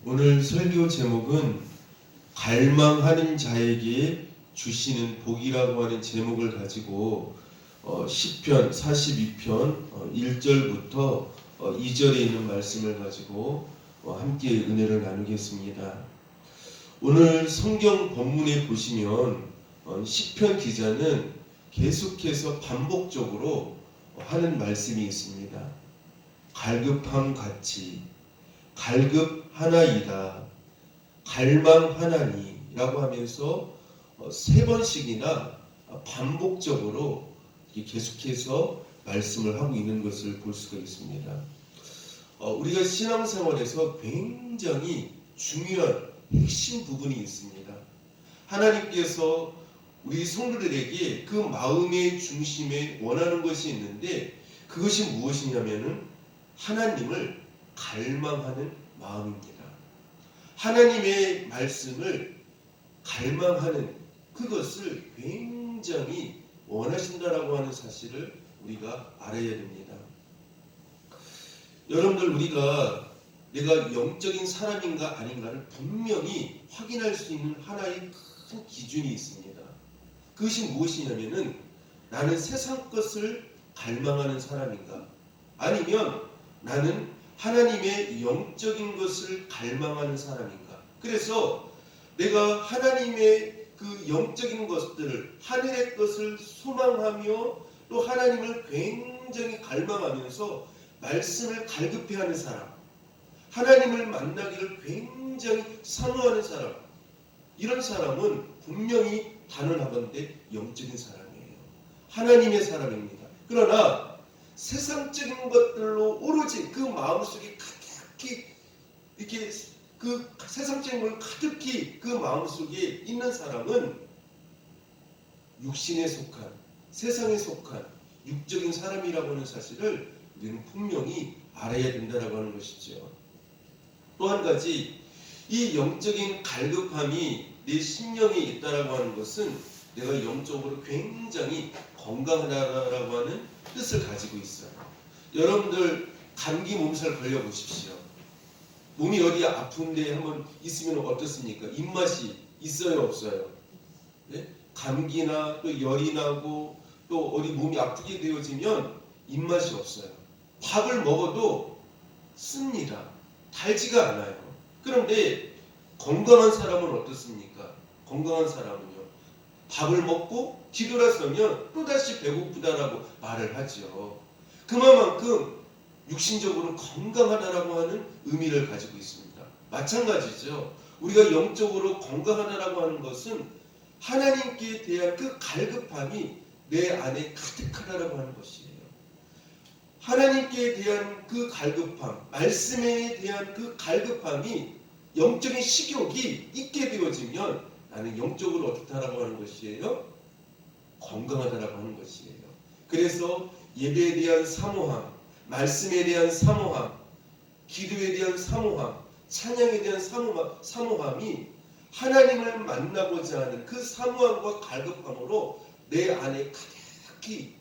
오늘 설교 제목은 갈망하는 자에게 주시는 복이라고 하는 제목을 가지고 시편 42편 1절부터 2절에 있는 말씀을 가지고 함께 은혜를 나누겠습니다. 오늘 성경 본문에 보시면 시편 기자는 계속해서 반복적으로 하는 말씀이 있습니다. 갈급함 같이 갈급하나이다, 갈망하나니라고 하면서 세 번씩이나 반복적으로 계속해서 말씀을 하고 있는 것을 볼 수가 있습니다. 우리가 신앙생활에서 굉장히 중요한 핵심 부분이 있습니다. 하나님께서 우리 성도들에게 그 마음의 중심에 원하는 것이 있는데, 그것이 무엇이냐면은 하나님을 갈망하는 마음입니다. 하나님의 말씀을 갈망하는 그것을 굉장히 원하신다라고 하는 사실을 우리가 알아야 됩니다. 여러분들, 우리가 내가 영적인 사람인가 아닌가를 분명히 확인할 수 있는 하나의 큰 기준이 있습니다. 그것이 무엇이냐면은 나는 세상 것을 갈망하는 사람인가, 아니면 나는 하나님의 영적인 것을 갈망하는 사람인가. 그래서 내가 하나님의 그 영적인 것들을, 하늘의 것을 소망하며 또 하나님을 굉장히 갈망하면서 말씀을 갈급해하는 사람, 하나님을 만나기를 굉장히 사모하는 사람, 이런 사람은 분명히 단언하건대 영적인 사람이에요. 하나님의 사람입니다. 그러나 세상적인 것들로 오로지 그 마음속에 가득히 이렇게 그 세상적인 걸 가득히 그 마음속에 있는 사람은 육신에 속한, 세상에 속한 육적인 사람이라고 하는 사실을 우리는 분명히 알아야 된다라고 하는 것이죠. 또 한 가지, 이 영적인 갈급함이 내 심령에 있다라고 하는 것은 내가 영적으로 굉장히 건강하다라고 하는 뜻을 가지고 있어요. 여러분들 감기 몸살 걸려보십시오. 몸이 어디 아픈데 한번 있으면 어떻습니까? 입맛이 있어요, 없어요? 네? 감기나 또 열이 나고 또 어디 몸이 아프게 되어지면 입맛이 없어요. 밥을 먹어도 씁니다. 달지가 않아요. 그런데 건강한 사람은 어떻습니까? 건강한 사람은요, 밥을 먹고 뒤돌아서면 또다시 배고프다라고 말을 하죠. 그만큼 육신적으로 건강하다라고 하는 의미를 가지고 있습니다. 마찬가지죠. 우리가 영적으로 건강하다라고 하는 것은 하나님께 대한 그 갈급함이 내 안에 가득하다라고 하는 것이에요. 하나님께 대한 그 갈급함, 말씀에 대한 그 갈급함이, 영적인 식욕이 있게 되어지면 나는 영적으로 어떻다라고 하는 것이에요? 건강하다라고 하는 것이에요. 그래서 예배에 대한 사모함, 말씀에 대한 사모함, 기도에 대한 사모함, 찬양에 대한 사모함이 하나님을 만나고자 하는 그 사모함과 갈급함으로 내 안에 가득히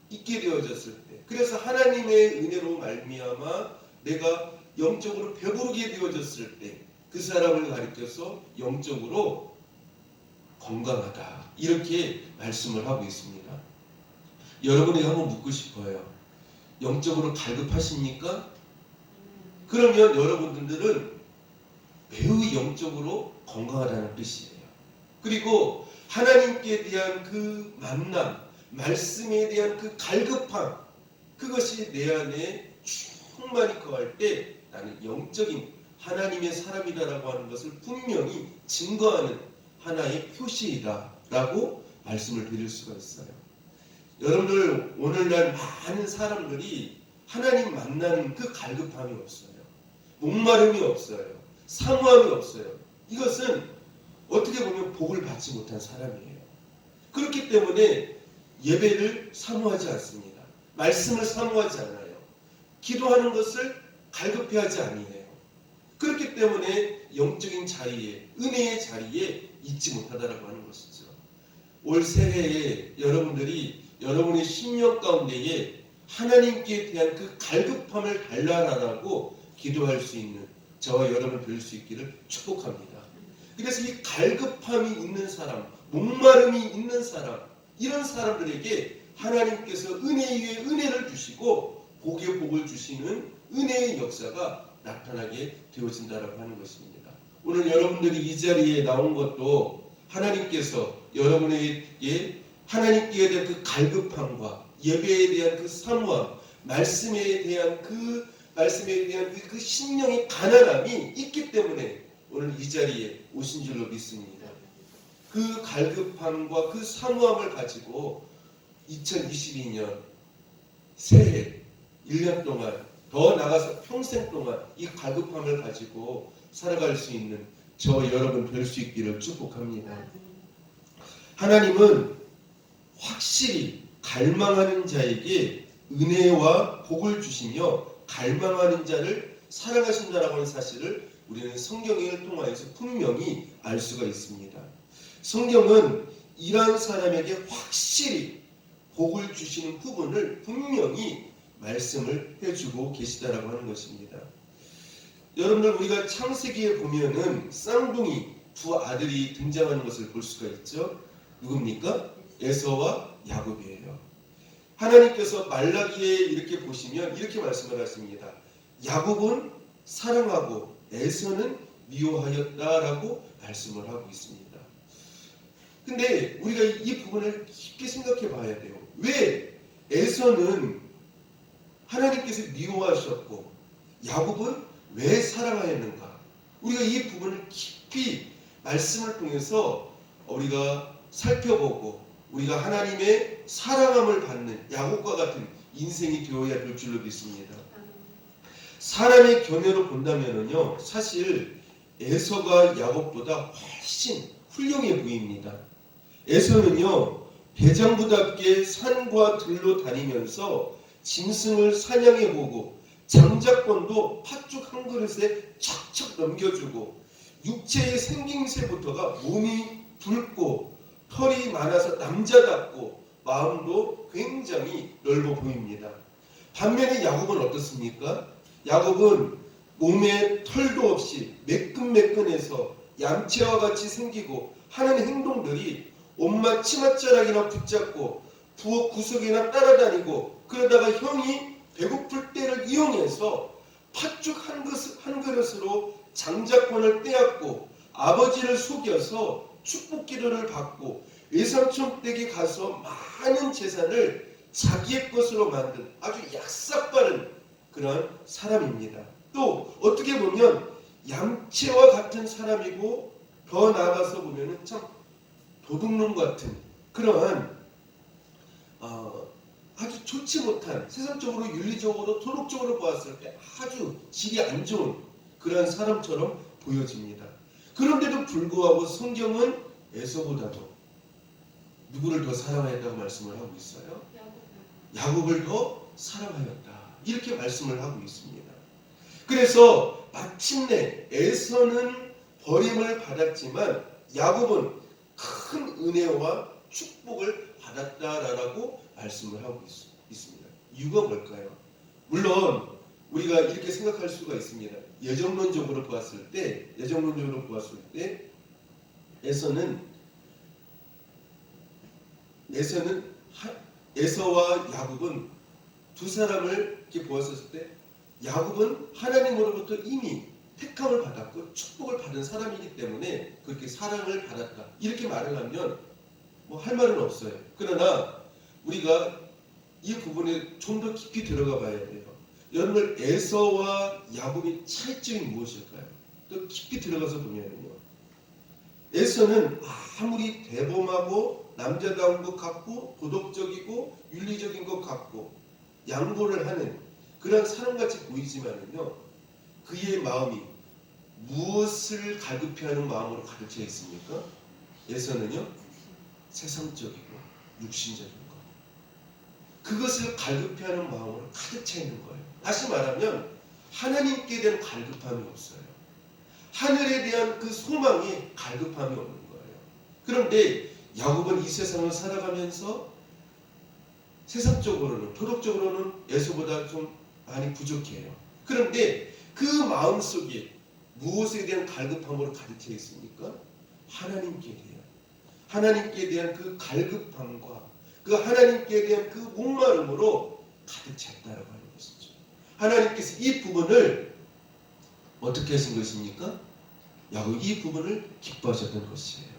있게 되어졌을 때, 그래서 하나님의 은혜로 말미암아 내가 영적으로 배부르게 되어졌을 때 그 사람을 가리켜서 영적으로 건강하다, 이렇게 말씀을 하고 있습니다. 여러분에게 한번 묻고 싶어요. 영적으로 갈급하십니까? 그러면 여러분들은 매우 영적으로 건강하다는 뜻이에요. 그리고 하나님께 대한 그 만남, 말씀에 대한 그 갈급함, 그것이 내 안에 충만히 거할 때 나는 영적인 하나님의 사람이다라고 하는 것을 분명히 증거하는 하나의 표시이다라고 말씀을 드릴 수가 있어요. 여러분들, 오늘날 많은 사람들이 하나님 만나는 그 갈급함이 없어요. 목마름이 없어요. 사모함이 없어요. 이것은 어떻게 보면 복을 받지 못한 사람이에요. 그렇기 때문에 예배를 사모하지 않습니다. 말씀을 사모하지 않아요. 기도하는 것을 갈급해하지 않아요. 그렇기 때문에 영적인 자리에, 은혜의 자리에 있지 못하다라고 하는 것이죠. 올 새해에 여러분들이 여러분의 심령 가운데에 하나님께 대한 그 갈급함을 달라라라고 기도할 수 있는 저와 여러분 뵐 수 있기를 축복합니다. 그래서 이 갈급함이 있는 사람, 목마름이 있는 사람, 이런 사람들에게 하나님께서 은혜 위에 은혜를 주시고 복에 복을 주시는 은혜의 역사가 나타나게 되어진다라고 하는 것입니다. 오늘 여러분들이 이 자리에 나온 것도 하나님께서 여러분에게 하나님께 대한 그 갈급함과 예배에 대한 그 사모함, 말씀에 대한 그 심령의 가난함이 있기 때문에 오늘 이 자리에 오신 줄로 믿습니다. 그 갈급함과 그 사모함을 가지고 2022년 새해 1년 동안 더 나아가서 평생 동안 이 갈급함을 가지고 살아갈 수 있는 저와 여러분 뵐 수 있기를 축복합니다. 하나님은 확실히 갈망하는 자에게 은혜와 복을 주시며 갈망하는 자를 사랑하신다라고 하는 사실을 우리는 성경을 통하여서 분명히 알 수가 있습니다. 성경은 이러한 사람에게 확실히 복을 주시는 부분을 분명히 말씀을 해주고 계시다라고 하는 것입니다. 여러분들 우리가 창세기에 보면은 쌍둥이 두 아들이 등장하는 것을 볼 수가 있죠. 누굽니까? 에서와 야곱이에요. 하나님께서 말라기에 이렇게 보시면 이렇게 말씀을 하십니다. 야곱은 사랑하고 에서는 미워하였다라고 말씀을 하고 있습니다. 근데 우리가 이 부분을 깊게 생각해 봐야 돼요. 왜 에서는 하나님께서 미워하셨고 야곱은 왜 사랑하였는가? 우리가 이 부분을 깊이 말씀을 통해서 우리가 살펴보고 우리가 하나님의 사랑함을 받는 야곱과 같은 인생이 되어야 될 줄로 믿습니다. 사람의 견해로 본다면요, 사실 에서가 야곱보다 훨씬 훌륭해 보입니다. 에서는요, 대장부답게 산과 들로 다니면서 짐승을 사냥해보고 장자권도 팥죽 한 그릇에 척척 넘겨주고 육체의 생김새부터가 몸이 붉고 털이 많아서 남자답고 마음도 굉장히 넓어 보입니다. 반면에 야곱은 어떻습니까? 야곱은 몸에 털도 없이 매끈매끈해서 얌체와 같이 생기고 하는 행동들이 온갖 치맛자락이나 붙잡고 부엌 구석이나 따라다니고 그러다가 형이 배고플 때를 이용해서 팥죽 한 그릇으로 장자권을 빼앗고 아버지를 속여서 축복 기도를 받고 외삼촌 댁에 가서 많은 재산을 자기의 것으로 만든 아주 약삭빠른 그런 사람입니다. 또 어떻게 보면 얌체와 같은 사람이고 더 나아가서 보면은 참 도둑놈 같은 그러한 아주 좋지 못한 세상적으로 윤리적으로 도덕적으로 보았을 때 아주 질이 안 좋은 그런 사람처럼 보여집니다. 그런데도 불구하고 성경은 에서보다도 누구를 더 사랑하였다고 말씀을 하고 있어요? 야곱을 더 사랑하였다. 이렇게 말씀을 하고 있습니다. 그래서 마침내 에서는 버림을 받았지만 야곱은 큰 은혜와 축복을 받았다라고 말씀을 하고 있습니다. 이유가 뭘까요? 물론 우리가 이렇게 생각할 수가 있습니다. 예정론적으로 보았을 때 에서와 야곱은 두 사람을 이렇게 보았을 때 야곱은 하나님으로부터 이미 택함을 받았고 축복을 받은 사람이기 때문에 그렇게 사랑을 받았다. 이렇게 말을 하면 뭐 할 말은 없어요. 그러나 우리가 이 부분에 좀 더 깊이 들어가 봐야 돼요. 여러분 에서와 야곱의 차이점이 무엇일까요? 또 깊이 들어가서 보면요. 에서는 아무리 대범하고 남자다운 것 같고 도덕적이고 윤리적인 것 같고 양보를 하는 그런 사람같이 보이지만은요. 그의 마음이 무엇을 갈급해하는 마음으로 가득 차 있습니까? 에서는요. 세상적이고 육신적인 것. 그것을 갈급해하는 마음으로 가득 차 있는 거예요. 다시 말하면 하나님께 대한 갈급함이 없어요. 하늘에 대한 그 소망에 갈급함이 없는 거예요. 그런데 야곱은 이 세상을 살아가면서 세상적으로는 도덕적으로는 에서보다 좀 많이 부족해요. 그런데 그 마음속에 무엇에 대한 갈급함으로 가득 차 있습니까? 하나님께 대한 그 갈급함과 그 하나님께 대한 그 목마름으로 가득 찼다라고 하는 것이죠. 하나님께서 이 부분을 어떻게 하신 것입니까? 야곱 이 부분을 기뻐하셨던 것이에요.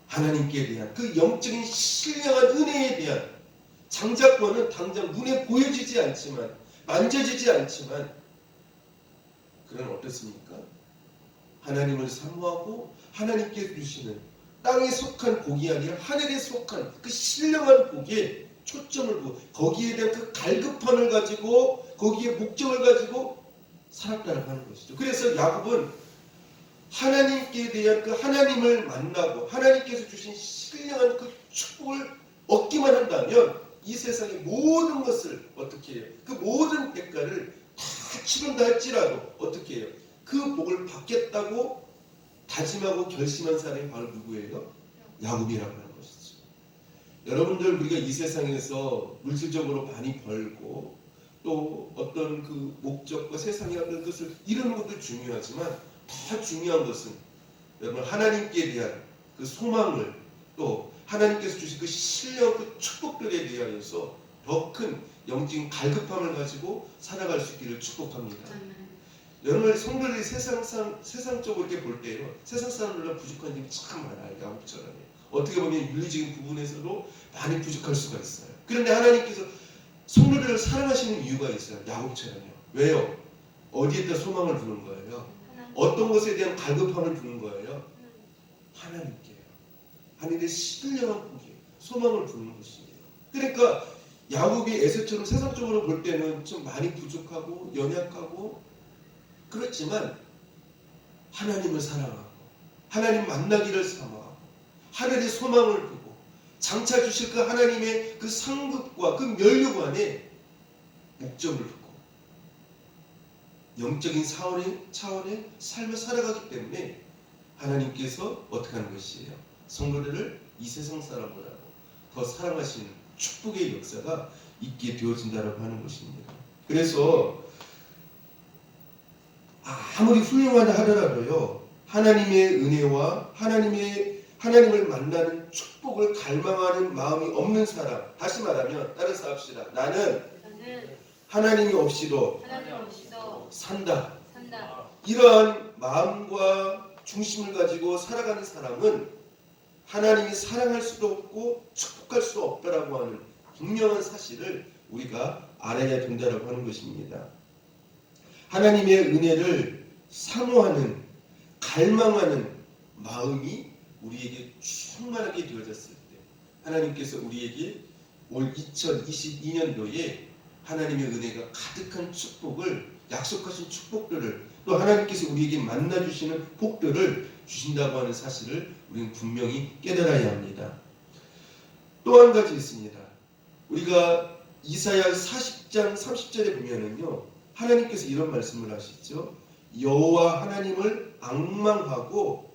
하나님께 대한 그 영적인 신령한 은혜에 대한 장자권은 당장 눈에 보여지지 않지만 만져지지 않지만 그런 어떻습니까? 하나님을 사모하고 하나님께 주시는 땅에 속한 복이 아니라 하늘에 속한 그 신령한 복에 초점을 두고 거기에 대한 그 갈급함을 가지고 거기에 목적을 가지고 살았다고 하는 것이죠. 그래서 야곱은 하나님께 대한 그 하나님을 만나고 하나님께서 주신 신령한 그 축복을 얻기만 한다면 이 세상의 모든 것을 어떻게 해요? 그 모든 대가를 다 치른다 할지라도 어떻게 해요? 그 복을 받겠다고 다짐하고 결심한 사람이 바로 누구예요? 야곱이라고 하는 것이죠. 여러분들 우리가 이 세상에서 물질적으로 많이 벌고 또 어떤 그 목적과 세상의 어떤 것을 이루는 것도 중요하지만 더 중요한 것은 여러분 하나님께 대한 그 소망을 또 하나님께서 주신 그 신령 그 축복들에 대하여서 더 큰 영적인 갈급함을 가지고 살아갈 수 있기를 축복합니다. 여러분 성도들이 세상적으로 이렇게 볼 때요 세상 사람들은 부족한 점이 참 많아요. 야곱처럼 어떻게 보면 윤리적인 부분에서도 많이 부족할 수가 있어요. 그런데 하나님께서 성도들을 사랑하시는 이유가 있어요. 야곱처럼요. 왜요? 어디에다 소망을 두는 거예요? 어떤 것에 대한 갈급함을 두는 거예요? 하나님께요. 하나님의 신령한 복이에요. 소망을 두는 것이에요. 그러니까 야곱이 에서처럼 세상적으로 볼 때는 좀 많이 부족하고 연약하고 그렇지만 하나님을 사랑하고 하나님 만나기를 사모하고 하늘의 소망을 두고 장차 주실 그 하나님의 그 상급과 그 면류관에 목적을 두고 영적인 차원의 삶을 살아가기 때문에 하나님께서 어떻게 하는 것이에요? 성도들을 이 세상 사람보다도 더 사랑하시는 축복의 역사가 있게 되어진다고 하는 것입니다. 그래서 아무리 훌륭하다 하더라도요 하나님의 은혜와 하나님을 만나는 축복을 갈망하는 마음이 없는 사람, 다시 말하면 따라서 합시다. 나는 하나님이 없이도 산다. 이러한 마음과 중심을 가지고 살아가는 사람은 하나님이 사랑할 수도 없고 축복할 수도 없다라고 하는 분명한 사실을 우리가 알아야 된다라고 하는 것입니다. 하나님의 은혜를 사모하는 갈망하는 마음이 우리에게 충만하게 되어졌을 때 하나님께서 우리에게 올 2022년도에 하나님의 은혜가 가득한 축복을 약속하신 축복들을 또 하나님께서 우리에게 만나주시는 복들을 주신다고 하는 사실을 우리는 분명히 깨달아야 합니다. 또 한 가지 있습니다. 우리가 이사야 40장 30절에 보면은요 하나님께서 이런 말씀을 하시죠. 여호와 하나님을 앙망하고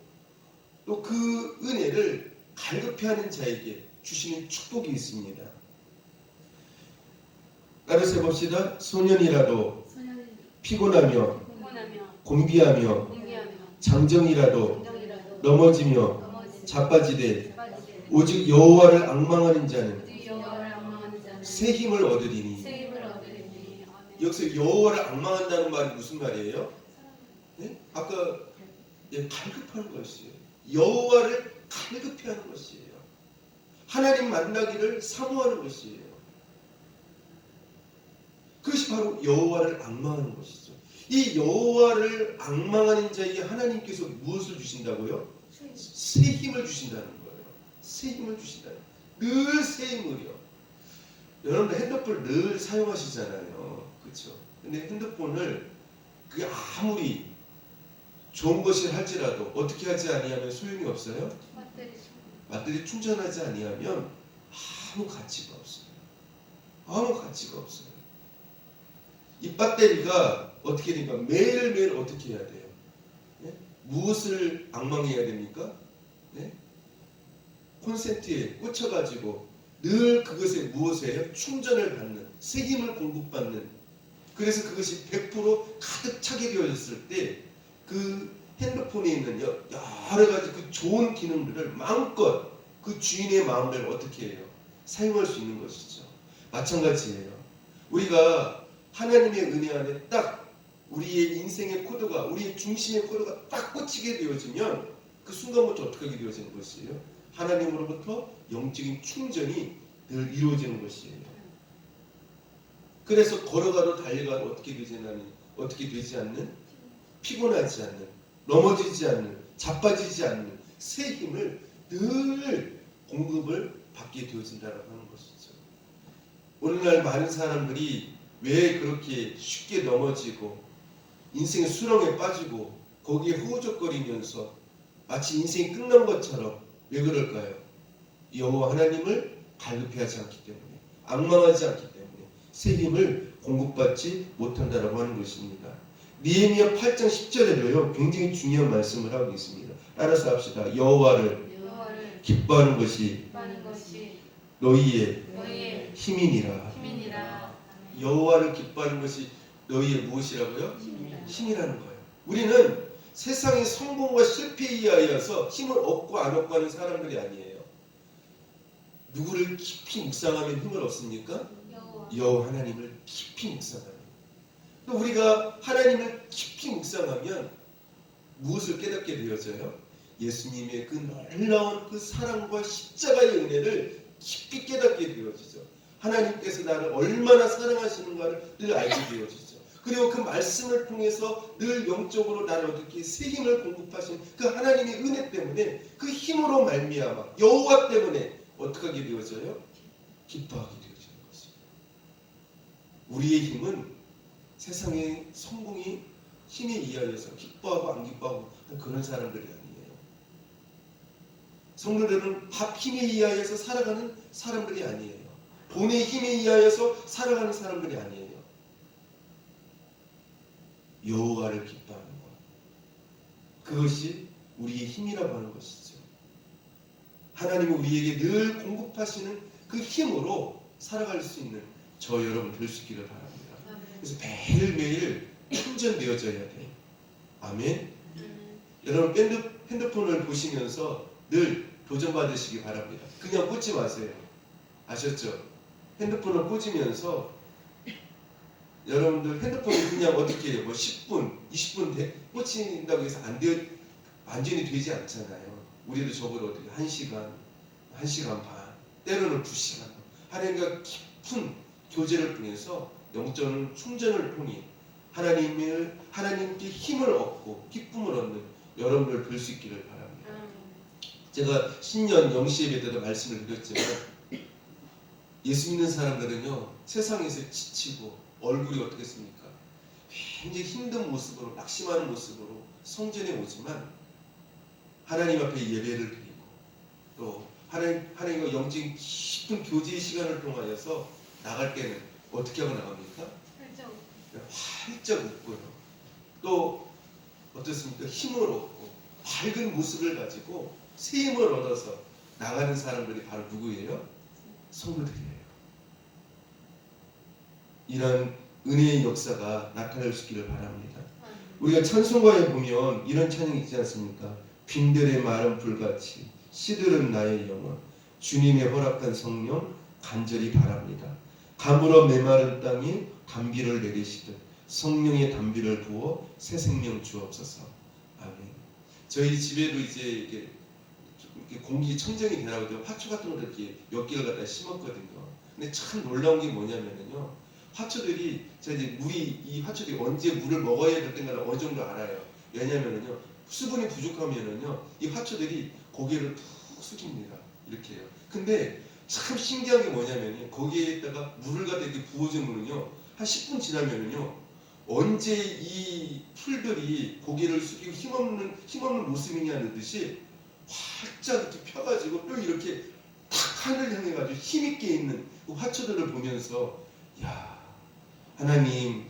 또 그 은혜를 갈급해하는 자에게 주시는 축복이 있습니다. 따라서 해봅시다. 소년이라도 피곤하며 곤비하며 장정이라도 넘어지며 자빠지되 오직 여호와를 앙망하는 자는 새 힘을 얻으리니. 여기서 여호와를 앙망한다는 말이 무슨 말이에요? 네? 아까 갈급하는 것이에요. 여호와를 갈급해하는 것이에요. 하나님 만나기를 사모하는 것이에요. 그것이 바로 여호와를 앙망하는 것이죠. 이 여호와를 앙망하는 자에게 하나님께서 무엇을 주신다고요? 새 힘을 주신다는 거예요. 새 힘을 주신다는 거예요. 늘 새 힘을요. 여러분들 핸드폰을 늘 사용하시잖아요. 그렇죠? 근데 핸드폰을 그게 아무리 좋은 것이 할지라도 어떻게 하지 아니하면 소용이 없어요? 배터리 충전하지 아니하면 아무 가치가 없어요. 아무 가치가 없어요. 이 배터리가 어떻게 되니까 매일매일 어떻게 해야 돼요? 네? 무엇을 앙망해야 됩니까? 네? 콘센트에 꽂혀가지고 늘 그것에 무엇이에요? 충전을 받는, 새 힘을 공급받는 그래서 그것이 100% 가득 차게 되어졌을 때 그 핸드폰에 있는 여러 가지 그 좋은 기능들을 마음껏 그 주인의 마음을 어떻게 해요? 사용할 수 있는 것이죠. 마찬가지예요. 우리가 하나님의 은혜 안에 딱 우리의 인생의 코드가, 우리의 중심의 코드가 딱 꽂히게 되어지면 그 순간부터 어떻게 하게 되어지는 것이에요? 하나님으로부터 영적인 충전이 늘 이루어지는 것이에요. 그래서 걸어가도 달려가도 어떻게 되지 않는, 피곤하지 않는, 넘어지지 않는, 자빠지지 않는 새 힘을 늘 공급을 받게 되어진다고 하는 것이죠. 오늘날 많은 사람들이 왜 그렇게 쉽게 넘어지고 인생의 수렁에 빠지고 거기에 허우적거리면서 마치 인생이 끝난 것처럼 왜 그럴까요? 여호와 하나님을 갈급해하지 않기 때문에, 앙망하지 않기 때문에 새 힘을 공급받지 못한다라고 하는 것입니다. 느헤미야 8장 10절에도요 굉장히 중요한 말씀을 하고 있습니다. 따라서 합시다. 여호와를 기뻐하는 것이 너희의 힘이니라. 여호와를 기뻐하는 것이 너희의 무엇이라고요? 힘이라는 거예요. 우리는 세상의 성공과 실패에 의하여서 힘을 얻고 안 얻고 하는 사람들이 아니에요. 누구를 깊이 묵상하면 힘을 얻습니까? 여호와 하나님을 깊이 묵상하는. 우리가 하나님을 깊이 묵상하면 무엇을 깨닫게 되어져요? 예수님의 그 놀라운 그 사랑과 십자가의 은혜를 깊이 깨닫게 되어지죠. 하나님께서 나를 얼마나 사랑하시는가를 늘 알게 되어지죠. 그리고 그 말씀을 통해서 늘 영적으로 나를 어떻게 새 힘을 공급하신 그 하나님의 은혜 때문에 그 힘으로 말미암아 여호와 때문에 어떻게 하게 되어져요? 기뻐하게 되어지는 것입니다. 우리의 힘은 세상의 성공이 힘에 의하여서 기뻐하고 안 기뻐하고 그런 사람들이 아니에요. 성도들은 밥 힘에 의하여서 살아가는 사람들이 아니에요. 돈의 힘에 의하여서 살아가는 사람들이 아니에요. 여호와를 기뻐하는 것, 그것이 우리의 힘이라고 하는 것이죠. 하나님이 우리에게 늘 공급하시는 그 힘으로 살아갈 수 있는 저 여러분 될 수 있기를 바랍니다. 그래서 매일매일 충전되어져야 돼요. 아멘. 여러분 핸드폰을 보시면서 늘 도전받으시기 바랍니다. 그냥 꽂지 마세요. 아셨죠? 핸드폰을 꽂으면서 여러분들 핸드폰이 그냥 어떻게 해요? 뭐 10분, 20분 꽂힌다고 해서 완전히 되지 않잖아요. 우리도 적어도 어떻게 1시간, 1시간 반, 때로는 2시간 하나님과 깊은 교제를 통해서 영적인 충전을 통해 하나님께 힘을 얻고 기쁨을 얻는 여러분들 될 수 있기를 바랍니다. 제가 신년 영시 예배 때도 말씀을 드렸지만 예수 믿는 사람들은요 세상에서 지치고 얼굴이 어떻겠습니까? 굉장히 힘든 모습으로 낙심하는 모습으로 성전에 오지만 하나님 앞에 예배를 드리고 또 하나님과 영적인 깊은 교제의 시간을 통하여서 나갈 때는 어떻게 하고 나갑니까? 활짝 웃고요. 또 어떻습니까? 힘을 얻고 밝은 모습을 가지고 새 힘을 얻어서 나가는 사람들이 바로 누구예요? 성도들이에요. 이런 은혜의 역사가 나타날 수 있기를 바랍니다. 우리가 찬송가에 보면 이런 찬양이 있지 않습니까? 빈들의 마른 불같이 시들은 나의 영혼, 주님의 허락한 성령 간절히 바랍니다. 가물어 메마른 땅에 단비를 내리시듯 성령의 단비를 부어 새 생명 주옵소서. 아멘. 저희 집에도 이제 이렇게 공기 청정이 되라고 해서 화초 같은 걸 이렇게 몇 개를 갖다 심었거든요. 근데 참 놀라운 게 뭐냐면요, 화초들이 이 화초들이 언제 물을 먹어야 될 때가 어느 정도 알아요. 왜냐면은요, 수분이 부족하면은요, 이 화초들이 고개를 푹 숙입니다. 이렇게 해요. 근데 참 신기한 게 뭐냐면요, 거기에다가 물을 갖다 이렇게 부어주면은요, 한 10분 지나면은요, 언제 이 풀들이 고개를 숙이고 힘없는 모습이냐는 듯이 활짝 이렇게 펴가지고 또 이렇게 탁 하늘 향해 가지고 힘있게 있는 그 화초들을 보면서, 야, 하나님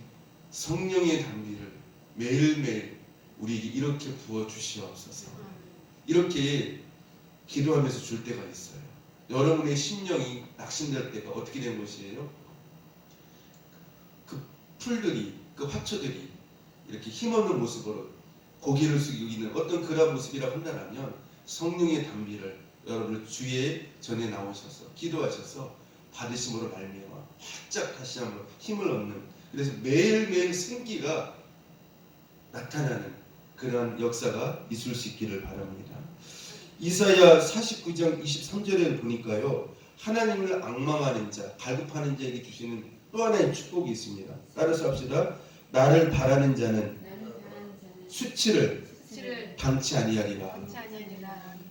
성령의 단비를 매일매일 우리에게 이렇게 부어 주시옵소서. 이렇게 기도하면서 줄 때가 있어요. 여러분의 심령이 낙심될 때가 어떻게 된 것이에요? 그 풀들이, 그 화초들이 이렇게 힘없는 모습으로 고개를 숙이고 있는 어떤 그런 모습이라고 한다면 성령의 단비를 여러분을 주의 전에 나오셔서 기도하셔서 받으심으로 말미암아 활짝 다시 한번 힘을 얻는, 그래서 매일매일 생기가 나타나는 그런 역사가 있을 수 있기를 바랍니다. 이사야 49장 23절에 보니까요, 하나님을 앙망하는 자, 갈급하는 자에게 주시는 또 하나의 축복이 있습니다. 따라서 합시다. 나를 바라는 자는 수치를 당치 아니하리라.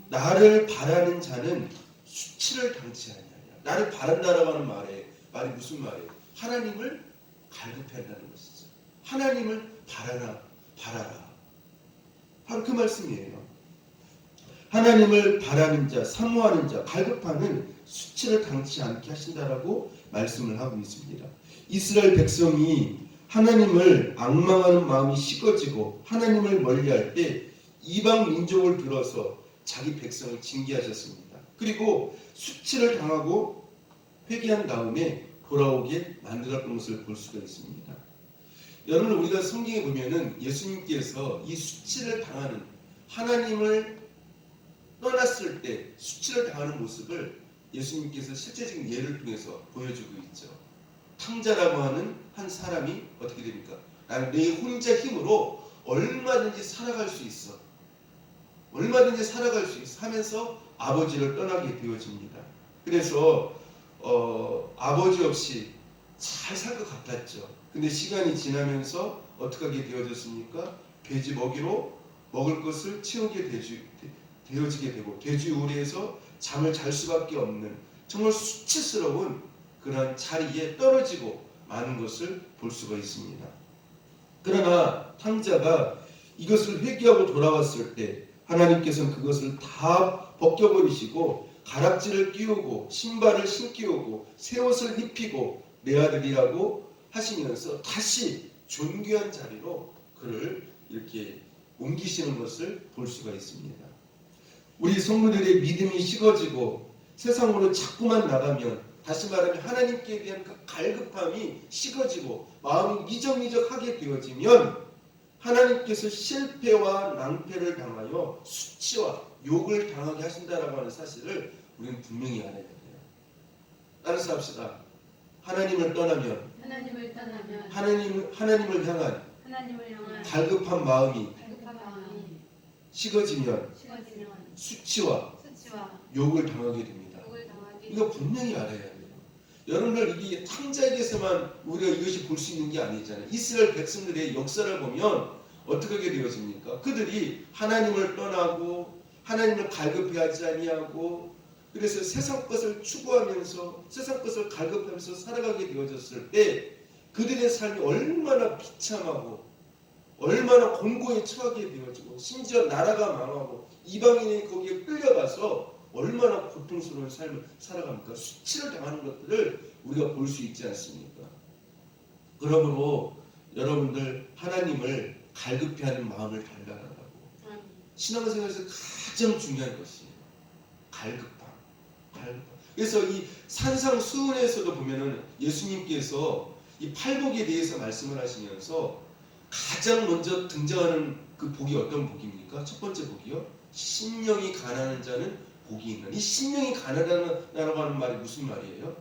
나를 바라는 자는 수치를 당치 아니하리라. 나를 바란다라고 하는 말이 무슨 말이에요? 하나님을 갈급해한다는 것이죠. 하나님을 바라라. 바로 그 말씀이에요. 하나님을 바라는 자, 사모하는 자, 갈급하는 수치를 당치 않게 하신다라고 말씀을 하고 있습니다. 이스라엘 백성이 하나님을 앙망하는 마음이 식어지고 하나님을 멀리할 때 이방 민족을 들어서 자기 백성을 징계하셨습니다. 그리고 수치를 당하고 회개한 다음에 돌아오게 만들었던 것을 볼 수가 있습니다. 여러분, 우리가 성경에 보면은 예수님께서 이 수치를 당하는, 하나님을 떠났을 때 수치를 당하는 모습을 예수님께서 실제적인 예를 통해서 보여주고 있죠. 탕자라고 하는 한 사람이 어떻게 됩니까? 나는 내 혼자 힘으로 얼마든지 살아갈 수 있어. 얼마든지 살아갈 수 있어 하면서 아버지를 떠나게 되어집니다. 그래서 아버지 없이 잘 살 것 같았죠. 근데 시간이 지나면서 어떻게 하게 되어졌습니까? 돼지 먹이로 먹을 것을 채우게 되어지게 되고 돼지 우리에서 잠을 잘 수밖에 없는 정말 수치스러운 그런 자리에 떨어지고 마는 것을 볼 수가 있습니다. 그러나 탕자가 이것을 회개하고 돌아왔을 때 하나님께서는 그것을 다 벗겨버리시고 가락지를 끼우고 신발을 신기우고 새 옷을 입히고 내 아들이라고 하시면서 다시 존귀한 자리로 그를 이렇게 옮기시는 것을 볼 수가 있습니다. 우리 성도들의 믿음이 식어지고 세상으로 자꾸만 나가면, 다시 말하면 하나님께 대한 그 갈급함이 식어지고 마음이 미적미적하게 되어지면 하나님께서 실패와 낭패를 당하여 수치와 욕을 당하게 하신다라고 하는 사실을 우리는 분명히 알아야 돼요. 따라서 합시다. 하나님을 떠나면 하나님을 향한 갈급한 마음이 식어지면 수치와 욕을 당하게 됩니다. 이거 분명히 알아야 돼요. 여러분들, 이게 탕자에게서만 우리가 이것이 볼 수 있는 게 아니잖아요. 이스라엘 백성들의 역사를 보면 어떻게 하게 되어집니까? 그들이 하나님을 떠나고 하나님을 갈급해하지 아니하고 그래서 세상 것을 추구하면서 세상 것을 갈급하면서 살아가게 되어졌을 때 그들의 삶이 얼마나 비참하고 얼마나 곤고에 처하게 되어지고 심지어 나라가 망하고 이방인이 거기에 끌려가서 얼마나 고통스러운 삶을 살아갑니까? 수치를 당하는 것들을 우리가 볼 수 있지 않습니까? 그러므로 여러분들, 하나님을 갈급해하는 마음을 달라라고. 신앙생활에서 가장 중요한 것이에요. 갈급함. 그래서 이 산상수훈에서도 보면은 예수님께서 이 팔복에 대해서 말씀을 하시면서 가장 먼저 등장하는 그 복이 어떤 복입니까? 첫 번째 복이요. 심령이 가난한 자는 복이 있는. 이 심령이 가난하다고 하는 말이 무슨 말이에요?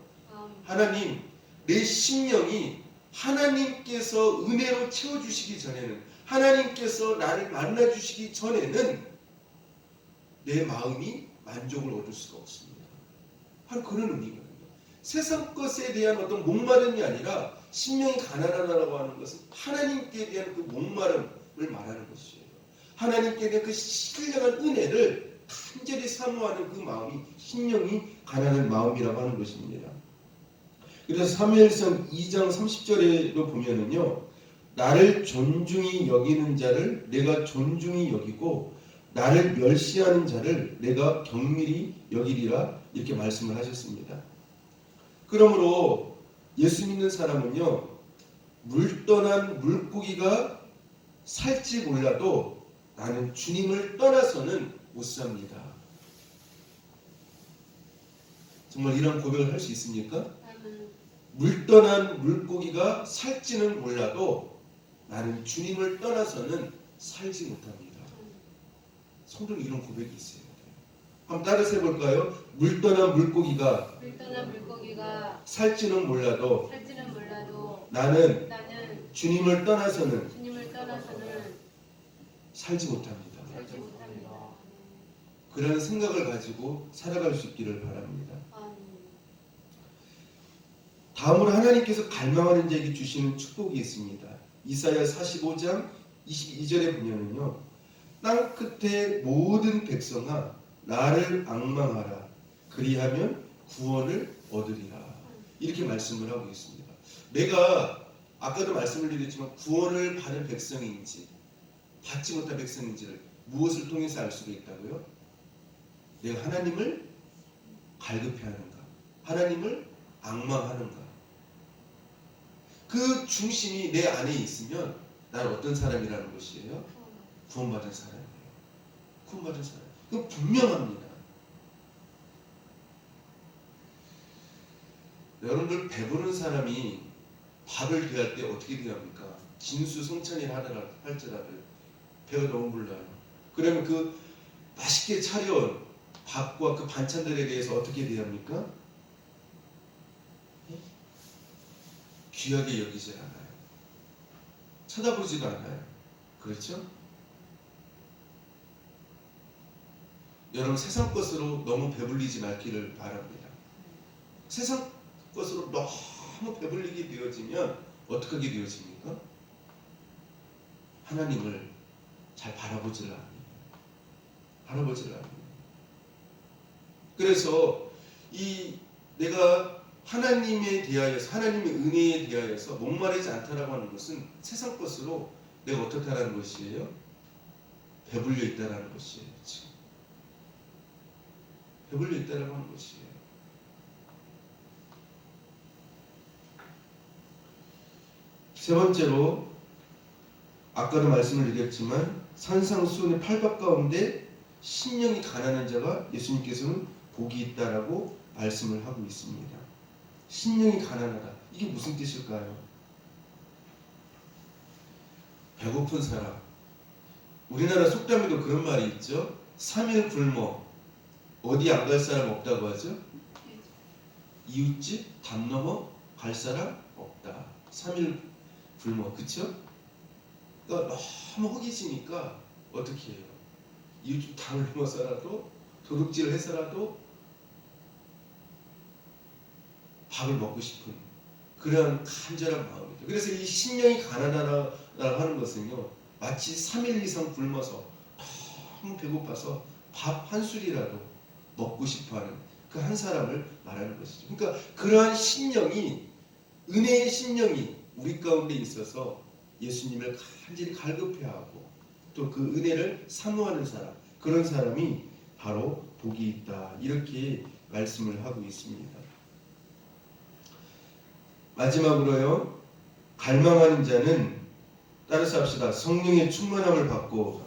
하나님, 내 심령이 하나님께서 은혜로 채워주시기 전에는, 하나님께서 나를 만나주시기 전에는 내 마음이 만족을 얻을 수가 없습니다. 바로 그런 의미거든요. 세상 것에 대한 어떤 목마름이 아니라 심령이 가난하다고 하는 것은 하나님께 대한 그 목마름을 말하는 것이에요. 하나님께 대한 그 신령한 은혜를 간절히 사모하는 그 마음이 심령이 가난한 마음이라고 하는 것입니다. 그래서 사무엘상 2장 30절에도 보면은요, 나를 존중히 여기는 자를 내가 존중히 여기고 나를 멸시하는 자를 내가 경밀히 여기리라, 이렇게 말씀을 하셨습니다. 그러므로 예수 믿는 사람은요, 물 떠난 물고기가 살지 몰라도 나는 주님을 떠나서는 못 삽니다. 정말 이런 고백을 할 수 있습니까? 물 떠난 물고기가 살지는 몰라도 나는 주님을 떠나서는 살지 못합니다. 성경 이런 고백이 있어요. 한번 따라서 해볼까요? 물 떠난 물고기가 살지는 몰라도 나는 주님을 떠나서는 살지 못합니다. 그런 생각을 가지고 살아갈 수 있기를 바랍니다. 다음으로 하나님께서 갈망하는 자에게 주시는 축복이 있습니다. 이사야 45장 22절에 보면은요, 땅 끝의 모든 백성아 나를 앙망하라. 그리하면 구원을 얻으리라. 이렇게 말씀을 하고 있습니다. 내가 아까도 말씀을 드렸지만 구원을 받은 백성인지 받지 못한 백성인지를 무엇을 통해서 알 수가 있다고요? 내가 하나님을 갈급해하는가, 하나님을 앙망하는가. 그 중심이 내 안에 있으면 나는 어떤 사람이라는 것이에요? 구원받은 사람이에요. 구원받은 사람. 그건 분명합니다. 여러분들 배부른 사람이 밥을 대할 때 어떻게 대합니까? 진수성찬이라 할지라도 배가 너무 불러요. 그러면 그 맛있게 차려온 밥과 그 반찬들에 대해서 어떻게 대합니까? 귀하게 여기지 않아요. 쳐다보지도 않아요. 그렇죠? 여러분 세상 것으로 너무 배불리지 말기를 바랍니다. 세상 것으로 너무 배불리게 되어지면 어떻게 하게 되어집니까? 하나님을 잘 바라보질 않습니다. 바라보질 않습니다. 그래서 이 내가 하나님에 대하여서 하나님의 은혜에 대하여서 목마르지 않다라고 하는 것은 세상 것으로 내가 어떻다라는 것이에요? 배불려 있다라는 것이에요. 지금. 배불려 있다라고 하는 것이에요. 세 번째로 아까도 말씀을 드렸지만 산상수훈의 팔박 가운데 심령이 가난한 자가 예수님께서는 복이 있다라고 말씀을 하고 있습니다. 심령이 가난하다. 이게 무슨 뜻일까요? 배고픈 사람. 우리나라 속담에도 그런 말이 있죠. 3일 굶어 어디 안 갈 사람 없다고 하죠. 이웃집 담 넘어 갈 사람 없다. 3일 굶어. 그쵸? 그러니까 너무 허기지니까 어떻게 해요? 이웃집 담을 넘어서라도 도둑질을 해서라도 밥을 먹고 싶은 그런 간절한 마음이죠. 그래서 이 심령이 가난하다고 하는 것은요, 마치 3일 이상 굶어서 너무 배고파서 밥 한 술이라도 먹고 싶어하는 그 한 사람을 말하는 것이죠. 그러니까 그러한 심령이, 은혜의 심령이 우리 가운데 있어서 예수님을 간절히 갈급해하고 또 그 은혜를 사모하는 사람, 그런 사람이 바로 복이 있다. 이렇게 말씀을 하고 있습니다. 마지막으로요, 갈망하는 자는 따라서 합시다. 성령의 충만함을 받고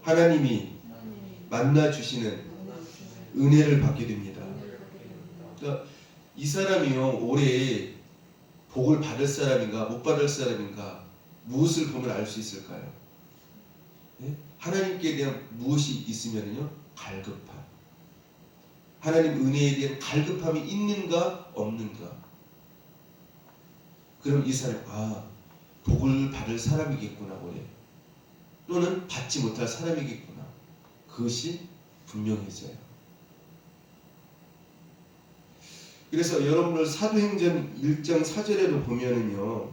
하나님이 만나 주시는 은혜를 받게 됩니다. 그러니까 이 사람이요, 올해 복을 받을 사람인가 못 받을 사람인가 무엇을 보면 알 수 있을까요? 네? 하나님께 대한 무엇이 있으면요, 갈급함. 하나님 은혜에 대한 갈급함이 있는가 없는가. 그럼 이 사람, 복을 받을 사람이겠구나 올해. 또는 받지 못할 사람이겠구나. 그것이 분명해져요. 그래서 여러분들 사도행전 1장 4절에도 보면은요,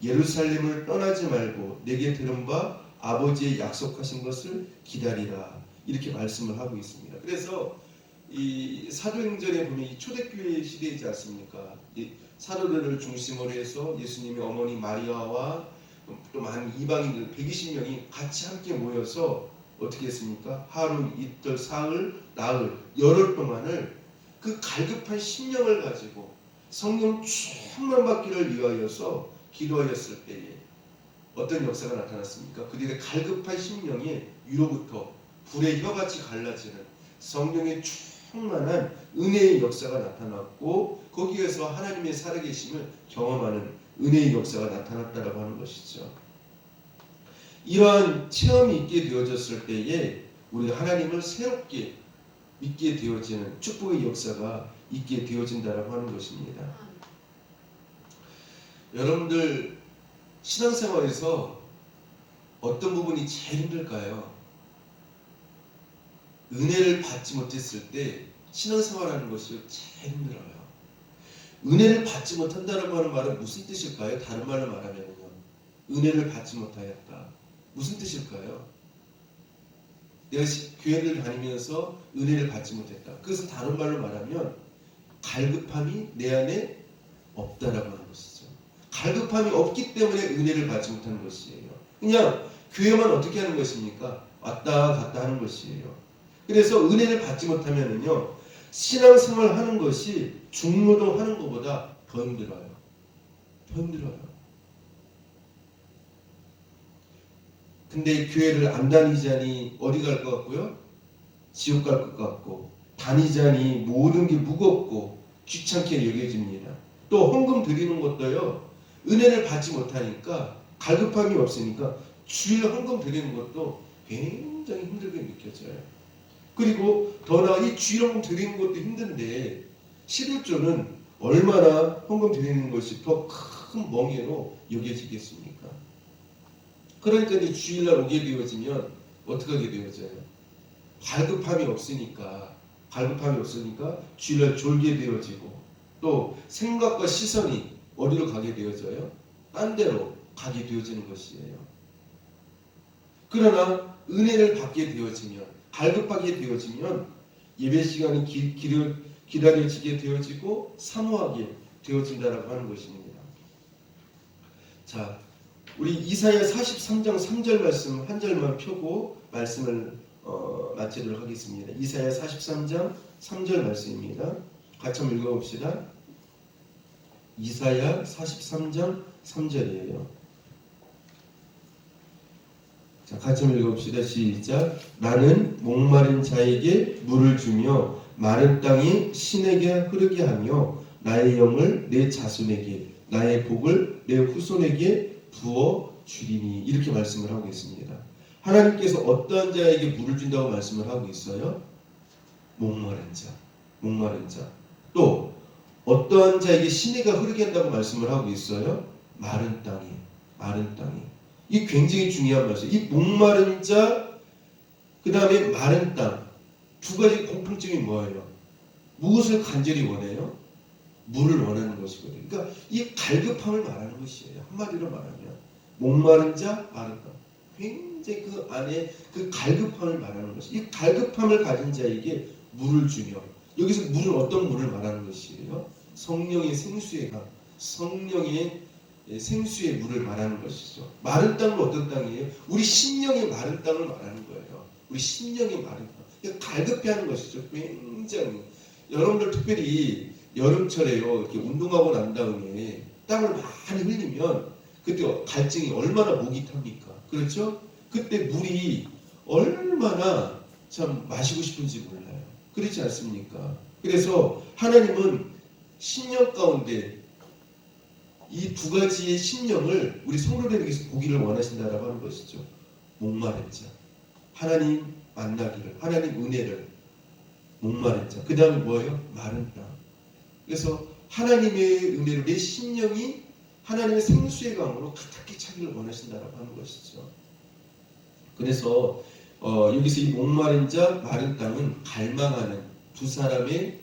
예루살렘을 떠나지 말고 내게 들은 바 아버지의 약속하신 것을 기다리라. 이렇게 말씀을 하고 있습니다. 그래서 이 사도행전에 보면 이 초대교회 시대이지 않습니까? 이 사도들을 중심으로 해서 예수님의 어머니 마리아와 또 많은 이방인들 120명이 같이 함께 모여서 어떻게 했습니까? 하루, 이틀, 사흘, 나흘, 열흘 동안을 그 갈급한 심령을 가지고 성령 충만받기를 위하여서 기도하였을 때에 어떤 역사가 나타났습니까? 그들의 갈급한 심령이 위로부터 불의 혀같이 갈라지는 성령의 충만한 은혜의 역사가 나타났고 거기에서 하나님의 살아계심을 경험하는 은혜의 역사가 나타났다라고 하는 것이죠. 이러한 체험이 있게 되어졌을 때에 우리가 하나님을 새롭게 믿게 되어지는 축복의 역사가 있게 되어진다라고 하는 것입니다. 여러분들 신앙생활에서 어떤 부분이 제일 힘들까요? 은혜를 받지 못했을 때 신앙생활하는 것이 제일 힘들어요. 은혜를 받지 못한다라고 하는 말은 무슨 뜻일까요? 다른 말로 말하면요. 은혜를 받지 못하였다. 무슨 뜻일까요? 내가 교회를 다니면서 은혜를 받지 못했다. 그것은 다른 말로 말하면 갈급함이 내 안에 없다라고 하는 것이죠. 갈급함이 없기 때문에 은혜를 받지 못하는 것이에요. 그냥 교회만 어떻게 하는 것입니까? 왔다 갔다 하는 것이에요. 그래서 은혜를 받지 못하면은요, 신앙생활 하는 것이 중노동 하는 것보다 더 힘들어요. 더 힘들어요. 근데 교회를 안 다니자니 어디 갈 것 같고요? 지옥 갈 것 같고, 다니자니 모든 게 무겁고 귀찮게 여겨집니다. 또 헌금 드리는 것도요, 은혜를 받지 못하니까 갈급함이 없으니까 주일 헌금 드리는 것도 굉장히 힘들게 느껴져요. 그리고 더 나아 이 주일 헌금 드리는 것도 힘든데 11조는 얼마나 헌금 드리는 것이 더 큰 멍해로 여겨지겠습니까? 그러니까 이 주일날 오게 되어지면 어떻게 하게 되어져요? 갈급함이 없으니까 주일날 졸게 되어지고 또 생각과 시선이 어디로 가게 되어져요? 딴 데로 가게 되어지는 것이에요. 그러나 은혜를 받게 되어지면, 갈급하게 되어지면 예배 시간이 기다려지게 되어지고 사모하게 되어진다라고 하는 것입니다. 자, 우리 이사야 43장 3절 말씀 한 절만 펴고 말씀을 마치도록 하겠습니다. 이사야 43장 3절 말씀입니다. 같이 한번 읽어봅시다. 이사야 43장 3절이에요. 자, 같이 한번 읽어봅시다. 시작. 나는 목마른 자에게 물을 주며 마른 땅이 신에게 흐르게 하며 나의 영을 내 자손에게 나의 복을 내 후손에게 부어 주리니. 이렇게 말씀을 하고 있습니다. 하나님께서 어떠한 자에게 물을 준다고 말씀을 하고 있어요? 목마른 자. 또 어떠한 자에게 시내가 흐르게 한다고 말씀을 하고 있어요? 마른 땅이. 이 굉장히 중요한 말씀이에요. 이 목마른 자, 그 다음에 마른 땅. 두 가지 공통점이 뭐예요? 무엇을 간절히 원해요? 물을 원하는 것이거든요. 그러니까 이 갈급함을 말하는 것이에요. 한마디로 말하면 목마른 자, 마른 땅. 굉장히 그 안에 그 갈급함을 말하는 것이. 이 갈급함을 가진 자에게 물을 주며, 여기서 물은 어떤 물을 말하는 것이에요? 성령의 생수의 강, 성령의 생수의 물을 말하는 것이죠. 마른 땅은 어떤 땅이에요? 우리 심령의 마른 땅을 말하는 거예요. 우리 심령의 마른 땅. 그러니까 갈급해하는 것이죠. 굉장히. 여러분들 특별히 여름철에요, 이렇게 운동하고 난 다음에 땀을 많이 흘리면 그때 갈증이 얼마나 목이 탑니까? 그렇죠? 그때 물이 얼마나 참 마시고 싶은지 몰라요. 그렇지 않습니까? 그래서 하나님은 심령 가운데 이 두 가지의 심령을 우리 성도들에게서 보기를 원하신다라고 하는 것이죠. 목마른 자, 하나님 만나기를, 하나님 은혜를. 목마른 자, 그 다음에 뭐예요? 마른 땅. 그래서 하나님의 은혜로 내 심령이 하나님의 생수의 강으로 가득히 차기를 원하신다라고 하는 것이죠. 그래서 여기서 이 목마른 자, 마른 땅은 갈망하는 두 사람의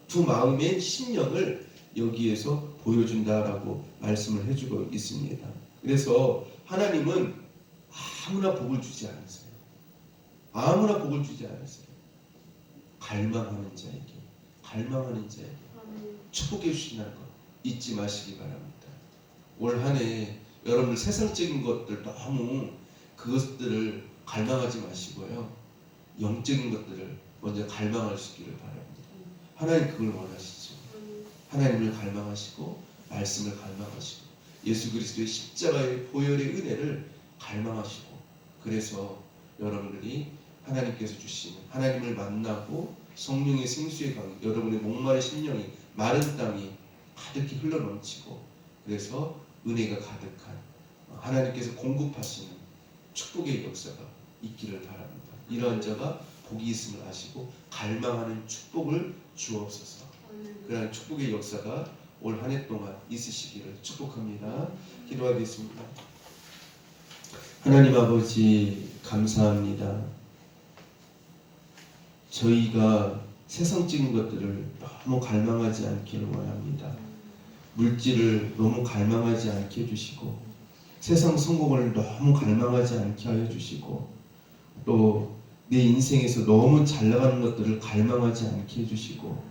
두 마음의 심령을 여기에서 보여준다라고 말씀을 해주고 있습니다. 그래서 하나님은 아무나 복을 주지 않으세요. 갈망하는 자에게 축복해 주신다는 것 잊지 마시기 바랍니다. 올 한 해 여러분들 세상적인 것들 너무 그것들을 갈망하지 마시고요. 영적인 것들을 먼저 갈망하시기를 바랍니다. 하나님 그걸 원하시죠. 하나님을 갈망하시고 말씀을 갈망하시고 예수 그리스도의 십자가의 보혈의 은혜를 갈망하시고, 그래서 여러분들이 하나님께서 주시는 하나님을 만나고 성령의 생수의 강, 여러분의 목마른 심령이 마른 땀이 가득히 흘러넘치고 그래서 은혜가 가득한 하나님께서 공급하시는 축복의 역사가 있기를 바랍니다. 이러한 자가 복이 있음을 아시고 갈망하는 축복을 주옵소서. 그러한 축복의 역사가 올 한 해 동안 있으시기를 축복합니다. 기도하겠습니다. 하나님 아버지 감사합니다. 저희가 세상적인 것들을 너무 갈망하지 않기를 원합니다. 물질을 너무 갈망하지 않게 해주시고 세상 성공을 너무 갈망하지 않게 하여 주시고 또 내 인생에서 너무 잘 나가는 것들을 갈망하지 않게 해주시고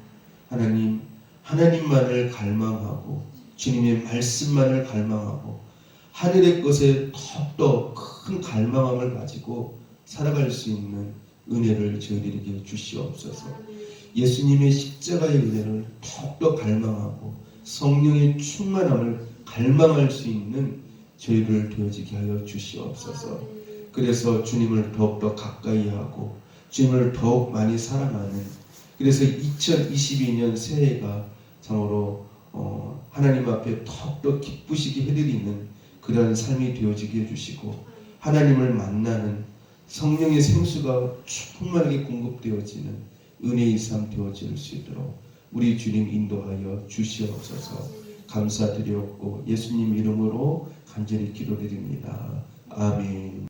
하나님만을 갈망하고 주님의 말씀만을 갈망하고 하늘의 것에 더욱더 큰 갈망함을 가지고 살아갈 수 있는 은혜를 저희들에게 주시옵소서. 예수님의 십자가의 은혜를 더욱더 갈망하고 성령의 충만함을 갈망할 수 있는 저희를 되어지게 하여 주시옵소서. 그래서 주님을 더욱더 가까이 하고 주님을 더욱 많이 사랑하는 그래서 2022년 새해가 참으로 하나님 앞에 더욱더 기쁘시게 해드리는 그러한 삶이 되어지게 해주시고 하나님을 만나는 성령의 생수가 충만하게 공급되어지는 은혜의 삶 되어질 수 있도록 우리 주님 인도하여 주시옵소서. 감사드렸고 예수님 이름으로 간절히 기도드립니다. 아멘.